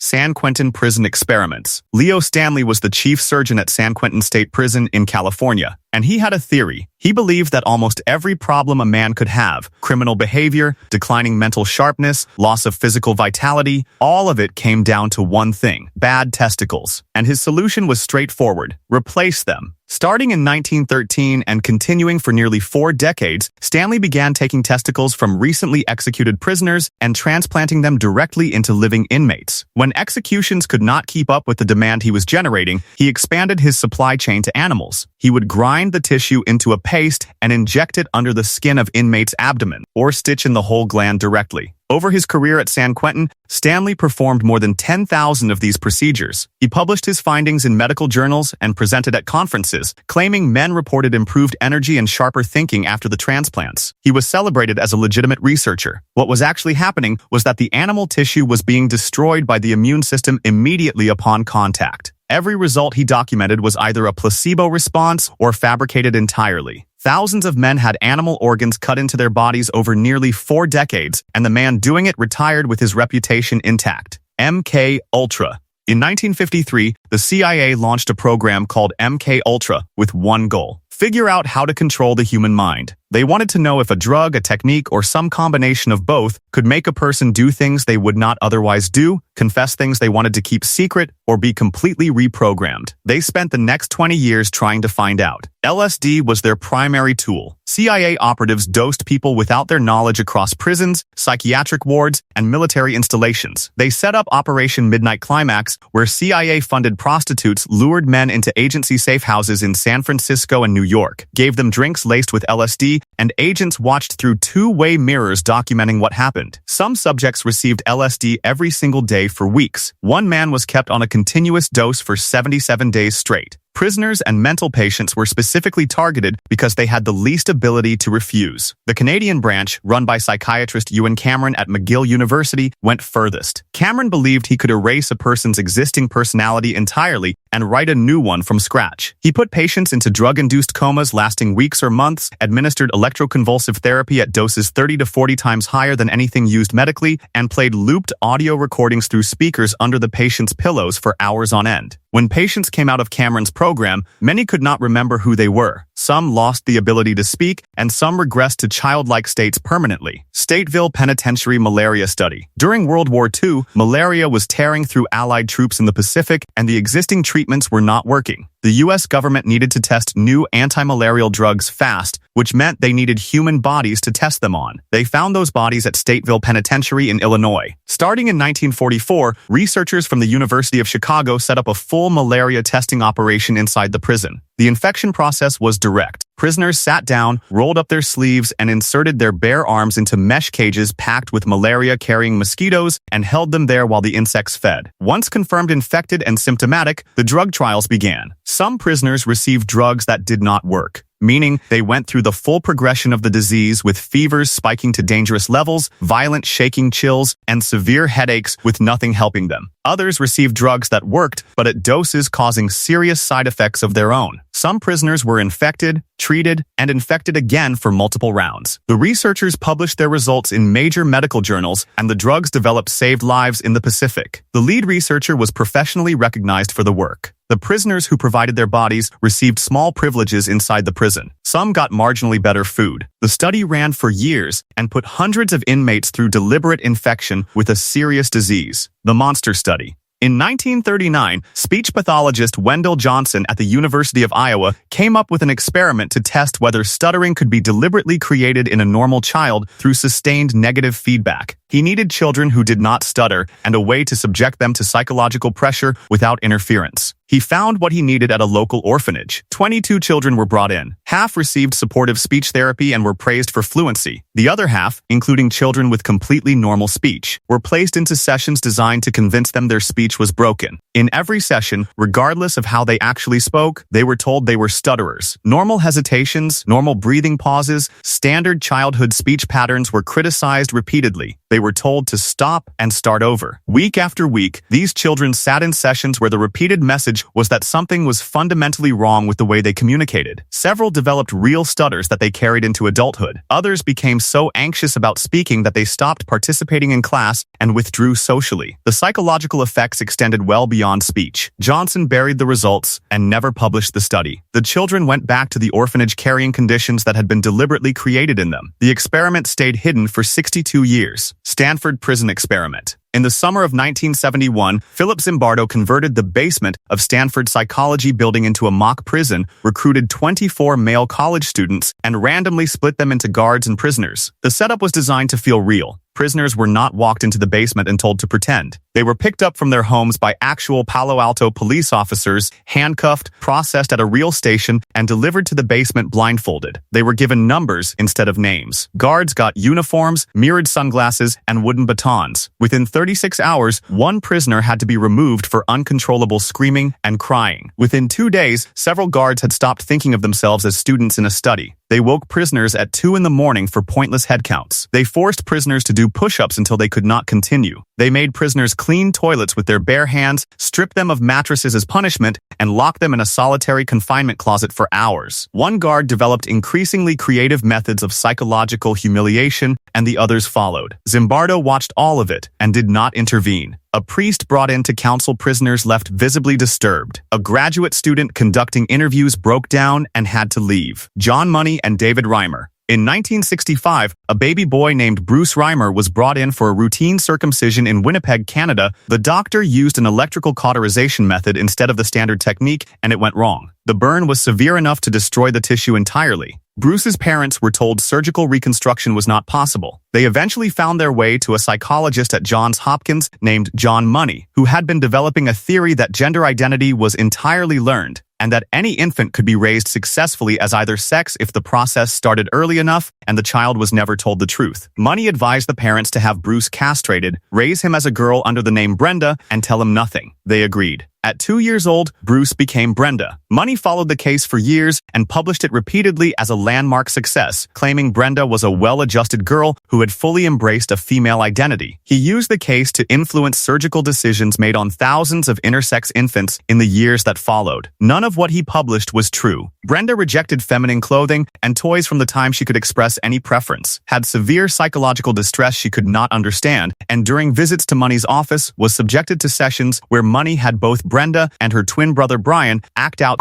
San Quentin Prison Experiments. Leo Stanley was the chief surgeon at San Quentin State Prison in California, and he had a theory. He believed that almost every problem a man could have, criminal behavior, declining mental sharpness, loss of physical vitality, all of it came down to one thing: bad testicles. And his solution was straightforward: replace them. Starting in 1913 and continuing for nearly 4 decades, Stanley began taking testicles from recently executed prisoners and transplanting them directly into living inmates. When executions could not keep up with the demand he was generating, he expanded his supply chain to animals. He would grind the tissue into a paste and inject it under the skin of inmates' abdomen, or stitch in the whole gland directly. Over his career at San Quentin, Stanley performed more than 10,000 of these procedures. He published his findings in medical journals and presented at conferences, claiming men reported improved energy and sharper thinking after the transplants. He was celebrated as a legitimate researcher. What was actually happening was that the animal tissue was being destroyed by the immune system immediately upon contact. Every result he documented was either a placebo response or fabricated entirely. Thousands of men had animal organs cut into their bodies over nearly 4 decades, and the man doing it retired with his reputation intact. MK Ultra. In 1953, the CIA launched a program called MK Ultra with one goal: figure out how to control the human mind. They wanted to know if a drug, a technique, or some combination of both could make a person do things they would not otherwise do, confess things they wanted to keep secret, or be completely reprogrammed. They spent the next 20 years trying to find out. LSD was their primary tool. CIA operatives dosed people without their knowledge across prisons, psychiatric wards, and military installations. They set up Operation Midnight Climax, where CIA-funded prostitutes lured men into agency safe houses in San Francisco and New York, gave them drinks laced with LSD, and agents watched through 2-way mirrors documenting what happened. Some subjects received LSD every single day for weeks. One man was kept on a continuous dose for 77 days straight. Prisoners and mental patients were specifically targeted because they had the least ability to refuse. The Canadian branch, run by psychiatrist Ewan Cameron at McGill University, went furthest. Cameron believed he could erase a person's existing personality entirely and write a new one from scratch. He put patients into drug-induced comas lasting weeks or months, administered electroconvulsive therapy at doses 30 to 40 times higher than anything used medically, and played looped audio recordings through speakers under the patient's pillows for hours on end. When patients came out of Cameron's program, many could not remember who they were. Some lost the ability to speak, and some regressed to childlike states permanently. Stateville Penitentiary Malaria Study. During World War II, malaria was tearing through Allied troops in the Pacific, and the existing treatments were not working. The U.S. government needed to test new anti-malarial drugs fast, which meant they needed human bodies to test them on. They found those bodies at Stateville Penitentiary in Illinois. Starting in 1944, researchers from the University of Chicago set up a full malaria testing operation inside the prison. The infection process was direct. Prisoners sat down, rolled up their sleeves, and inserted their bare arms into mesh cages packed with malaria-carrying mosquitoes and held them there while the insects fed. Once confirmed infected and symptomatic, the drug trials began. Some prisoners received drugs that did not work, meaning they went through the full progression of the disease with fevers spiking to dangerous levels, violent shaking chills, and severe headaches with nothing helping them. Others received drugs that worked, but at doses causing serious side effects of their own. Some prisoners were infected, treated, and infected again for multiple rounds. The researchers published their results in major medical journals, and the drugs developed saved lives in the Pacific. The lead researcher was professionally recognized for the work. The prisoners who provided their bodies received small privileges inside the prison. Some got marginally better food. The study ran for years and put hundreds of inmates through deliberate infection with a serious disease, the monster study. In 1939, speech pathologist Wendell Johnson at the University of Iowa came up with an experiment to test whether stuttering could be deliberately created in a normal child through sustained negative feedback. He needed children who did not stutter and a way to subject them to psychological pressure without interference. He found what he needed at a local orphanage. 22 children were brought in. Half received supportive speech therapy and were praised for fluency. The other half, including children with completely normal speech, were placed into sessions designed to convince them their speech was broken. In every session, regardless of how they actually spoke, they were told they were stutterers. Normal hesitations, normal breathing pauses, standard childhood speech patterns were criticized repeatedly. They were told to stop and start over. Week after week, these children sat in sessions where the repeated message was that something was fundamentally wrong with the way they communicated. Several developed real stutters that they carried into adulthood. Others became so anxious about speaking that they stopped participating in class and withdrew socially. The psychological effects extended well beyond speech. Johnson buried the results and never published the study. The children went back to the orphanage carrying conditions that had been deliberately created in them. The experiment stayed hidden for 62 years. Stanford Prison Experiment. In the summer of 1971, Philip Zimbardo converted the basement of Stanford Psychology Building into a mock prison, recruited 24 male college students, and randomly split them into guards and prisoners. The setup was designed to feel real. Prisoners were not walked into the basement and told to pretend. They were picked up from their homes by actual Palo Alto police officers, handcuffed, processed at a real station, and delivered to the basement blindfolded. They were given numbers instead of names. Guards got uniforms, mirrored sunglasses, and wooden batons. Within 36 hours, one prisoner had to be removed for uncontrollable screaming and crying. Within 2 days, several guards had stopped thinking of themselves as students in a study. They woke prisoners at 2 in the morning for pointless head counts. They forced prisoners to do push-ups until they could not continue. They made prisoners clean toilets with their bare hands, stripped them of mattresses as punishment, and locked them in a solitary confinement closet for hours. One guard developed increasingly creative methods of psychological humiliation, and the others followed. Zimbardo watched all of it and did not intervene. A priest brought in to counsel prisoners left visibly disturbed. A graduate student conducting interviews broke down and had to leave. John Money and David Reimer. In 1965, a baby boy named Bruce Reimer was brought in for a routine circumcision in Winnipeg, Canada. The doctor used an electrical cauterization method instead of the standard technique, and it went wrong. The burn was severe enough to destroy the tissue entirely. Bruce's parents were told surgical reconstruction was not possible. They eventually found their way to a psychologist at Johns Hopkins named John Money, who had been developing a theory that gender identity was entirely learned, and that any infant could be raised successfully as either sex if the process started early enough and the child was never told the truth. Money advised the parents to have Bruce castrated, raise him as a girl under the name Brenda, and tell him nothing. They agreed. At 2 years old, Bruce became Brenda. Money followed the case for years and published it repeatedly as a landmark success, claiming Brenda was a well-adjusted girl who had fully embraced a female identity. He used the case to influence surgical decisions made on thousands of intersex infants in the years that followed. None of what he published was true. Brenda rejected feminine clothing and toys from the time she could express any preference, had severe psychological distress she could not understand, and during visits to Money's office was subjected to sessions where Money had both Brenda and her twin brother Brian act out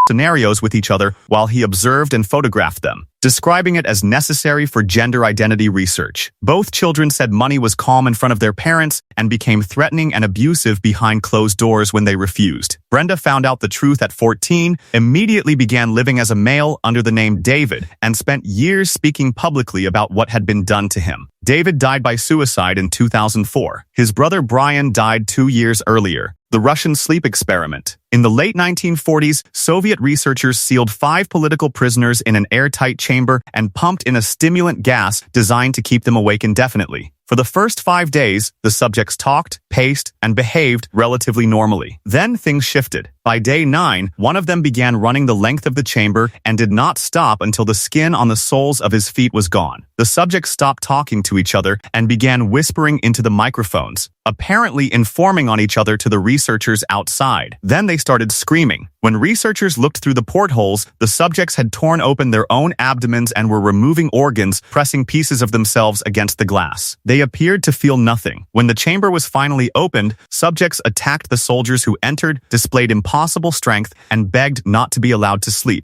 scenarios with each other while he observed and photographed them, describing it as necessary for gender identity research. Both children said Money was calm in front of their parents and became threatening and abusive behind closed doors when they refused. Brenda found out the truth at 14, immediately began living as a male under the name David, and spent years speaking publicly about what had been done to him. David died by suicide in 2004. His brother Brian died 2 years earlier. The Russian sleep experiment. In the late 1940s, Soviet researchers sealed 5 political prisoners in an airtight chamber and pumped in a stimulant gas designed to keep them awake indefinitely. For the first 5 days, the subjects talked, paced, and behaved relatively normally. Then things shifted. By day 9, one of them began running the length of the chamber and did not stop until the skin on the soles of his feet was gone. The subjects stopped talking to each other and began whispering into the microphones, apparently informing on each other to the researchers outside. Then they started screaming. When researchers looked through the portholes, the subjects had torn open their own abdomens and were removing organs, pressing pieces of themselves against the glass. They appeared to feel nothing. When the chamber was finally opened, subjects attacked the soldiers who entered, displayed impossible strength, and begged not to be allowed to sleep.